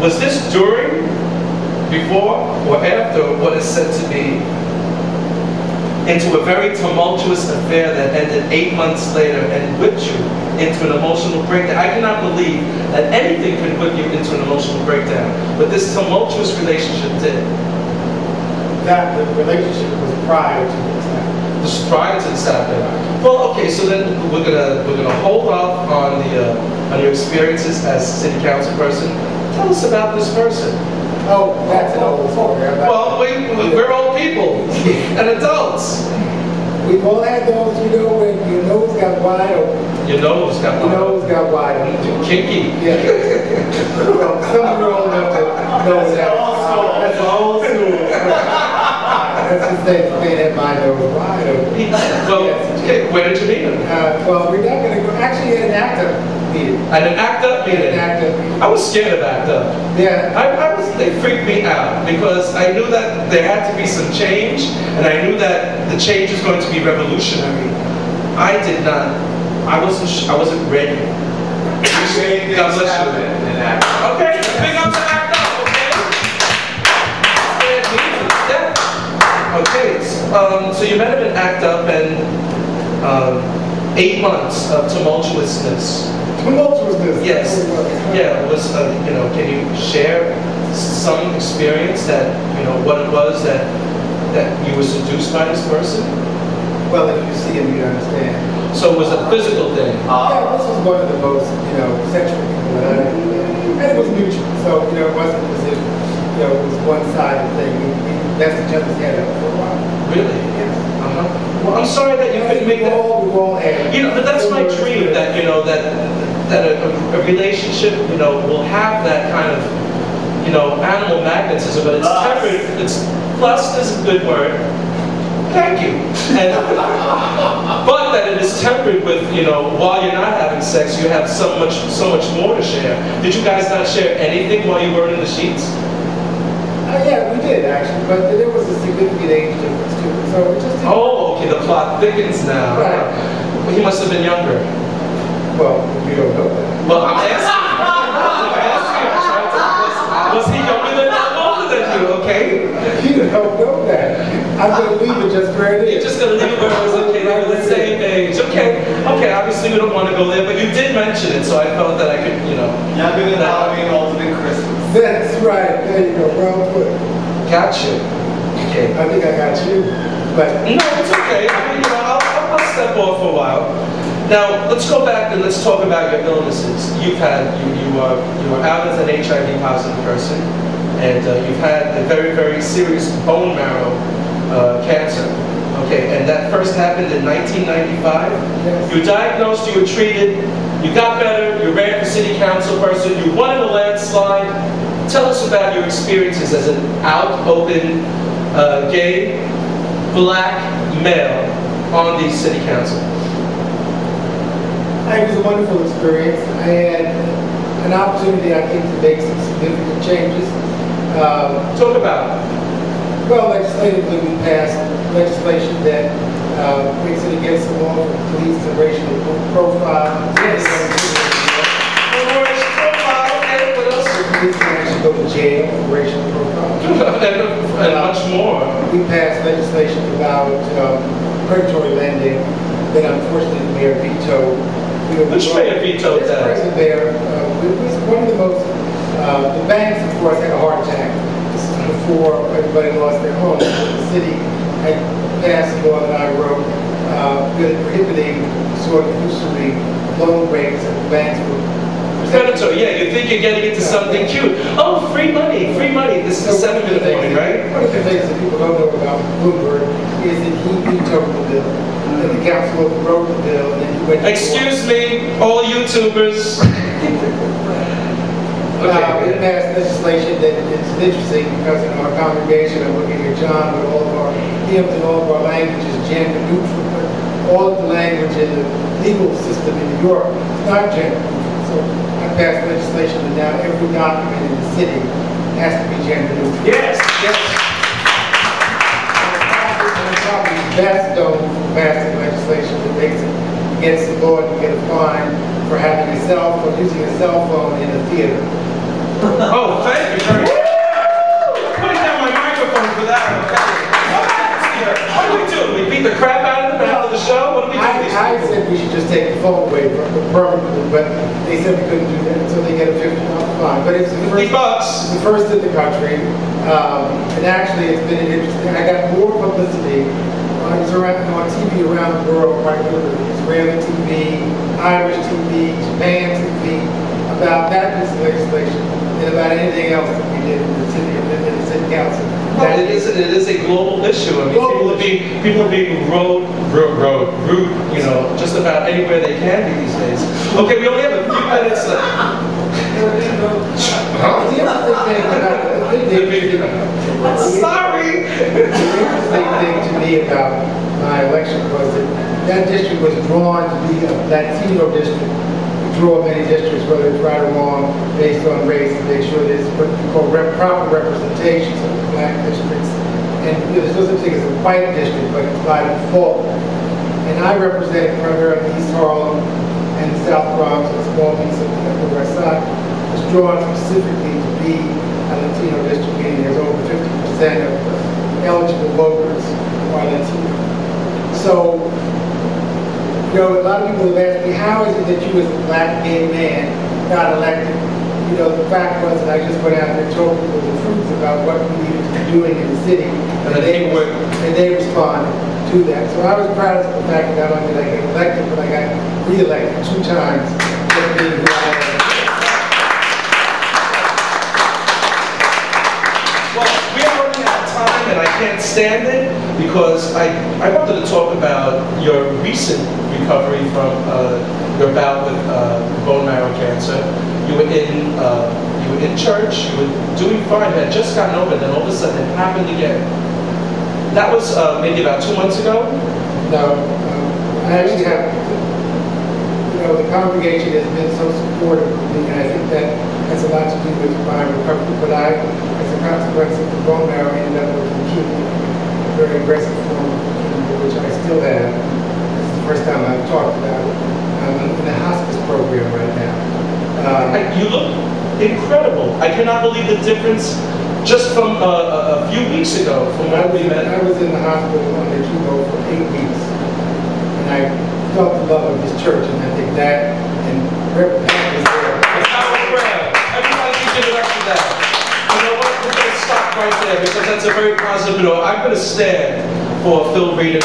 Was this during, before, or after what is said to be into a very tumultuous affair that ended 8 months later and whipped you into an emotional breakdown? I cannot believe that anything can whip you into an emotional breakdown, but this tumultuous relationship did. That the relationship was prior to this happening. This was prior to this happening. Well, okay, so then we're gonna hold off on your experiences as city council person. Tell us about this person. Oh, that's an old story. Well, we're old people and adults. We've all had those, you know, when your nose got wide open. Your nose got wide open. Your nose got wide open. Kinky. Yeah. Well, some of you are old enough to know that. That's old school. That's the same for me, that my nose wide open. Well, okay, where did you meet him? Well, we're not going to go. Actually, at an ACT UP meeting. At an ACT UP meeting? At an ACT UP meeting. I was scared of ACT UP. Yeah. They freaked me out because I knew that there had to be some change, and I knew that the change was going to be revolutionary. I wasn't ready. God bless you. Okay, big up to ACT UP, okay? Okay, so you met him in ACT UP and 8 months of tumultuousness. Tumultuousness? Yes. Yeah, was, you know, can you share some experience that, you know, what it was that you were seduced by this person? Well, if you see him, you understand. So it was a physical thing? Yeah, this was one of the most, you know, sexual people that I knew. And it was mutual, so, you know, it wasn't as if, you know, it was one-sided thing. We left each other's head up for a while. Really? Yes. Well, I'm sorry that you couldn't make that. You know, but that's my dream, that, you know, that a relationship, you know, will have that kind of, you know, animal magnetism, but it's tempered. Plus is a good word. Thank you. And, but that it is tempered with, you know, while you're not having sex, you have so much more to share. Did you guys not share anything while you were in the sheets? Yeah, we did actually, but there was a significant age difference too. So it just didn't. Oh, okay. The plot thickens now. Right. Well, he must have been younger. Well, we don't know that. Well, I'm asking. Was he younger than that? Older than you? Okay. You don't know that. I'm going to leave it just where it is. You're just going to leave it where it is. Okay, they were the same age. Okay. Okay. Obviously, we don't want to go there, but you did mention it, so I felt that I could, you know. Younger than Halloween, older than Christmas. That's right. There you go. Well put. Got you. Okay. I think I got you. But no, it's okay. I mean, you know, I'll step off for a while. Now, let's go back and let's talk about your illnesses. You were out as an HIV positive person, and you've had a very, very serious bone marrow cancer. Okay, and that first happened in 1995. Yes. You were diagnosed, you were treated, you got better, you ran for city council person, you won in a landslide. Tell us about your experiences as an out, open, gay, black male on the city council. it was a wonderful experience. I had an opportunity, I think, to make some significant changes. Talk about it. Well, legislatively, we passed legislation that makes it against the law for police and racial profile. Yes. Racial profile, and what else? Police can actually go to jail for racial profile. and much more. We passed legislation about predatory lending that unfortunately the mayor vetoed. Which mayor vetoed that? This present mayor, it was one of the most, the banks, of course, had a heart attack. This is before everybody lost their homes. The city had passed a law that I wrote prohibiting sort of usury loan rates that the banks were. Predatory, yeah, you think you're getting into something cute. Oh, free money, free money. This is the 7 minute warning, right? One of the things that people don't know about Bloomberg is that he vetoed the bill. And the council wrote the bill, and then he went. Excuse me, all YouTubers. We passed legislation that it's interesting because in our congregation, I'm looking at John, with all of our hymns and all of our languages gender neutral, but all of the language in the legal system in New York is not gender neutral. So I passed legislation that now every document in the city has to be gender neutral. Yes, yes. I'm probably best known for passing legislation that makes it against the law to get a fine for having a cell phone, using a cell phone in a theater. Oh, thank phone away permanently, but they said we couldn't do that, so they get a $50 fine. But it's the $50 bucks. It's the first in the country, and actually it's been interesting. I got more publicity. I was on TV around the world, quite literally, Israeli TV, Irish TV, Japan TV, about that piece of legislation than about anything else that we did in the city council. Well, it is a global issue. I mean, people are being rude, you know, just about anywhere they can be these days. Okay, we only have a few minutes left. Sorry. The interesting thing to me about my election was that district was drawn to be a Latino district. We draw many districts, whether it's right or wrong, based on race, to make sure there's what we call proper representations of the black districts. And there's no such thing as a white district, but it's by default. And I represented primarily East Harlem and the South Bronx, and a small piece of the Upper West Side. It was drawn specifically to be a Latino district, meaning there's over 50% of eligible voters who are Latino. So, you know, a lot of people have asked me, how is it that you as a black gay man got elected? You know, the fact was that I just went out and told people the truth about what we needed to be doing in the city, and they responded to that. So I was proud of the fact that not only did I get elected, but I got re-elected 2 times for being who I am. Well, we are running out of time, and I can't stand it because I wanted to talk about your recent recovery from your bout with bone marrow cancer. You were in church. You were doing fine. You had just gotten over it, and then all of a sudden it happened again. That was maybe about 2 months ago. No, I actually have. You know, the congregation has been so supportive of me, and I think that has a lot to do with my recovery. But I, as a consequence of the bone marrow, ended up with leukemia, a very aggressive form of leukemia, which I still have. This is the first time I've talked about it. I'm in the hospice program right now. You look incredible. I cannot believe the difference just from a few weeks ago from when we met. I was in the hospital under chemo for 8 weeks, and I felt the love of this church, and I think that and Reverend is there. It's our prayer. Everybody can give it up for that. You know what? We're going to stop right there because that's a very positive note. I'm going to stand for Phil Reed.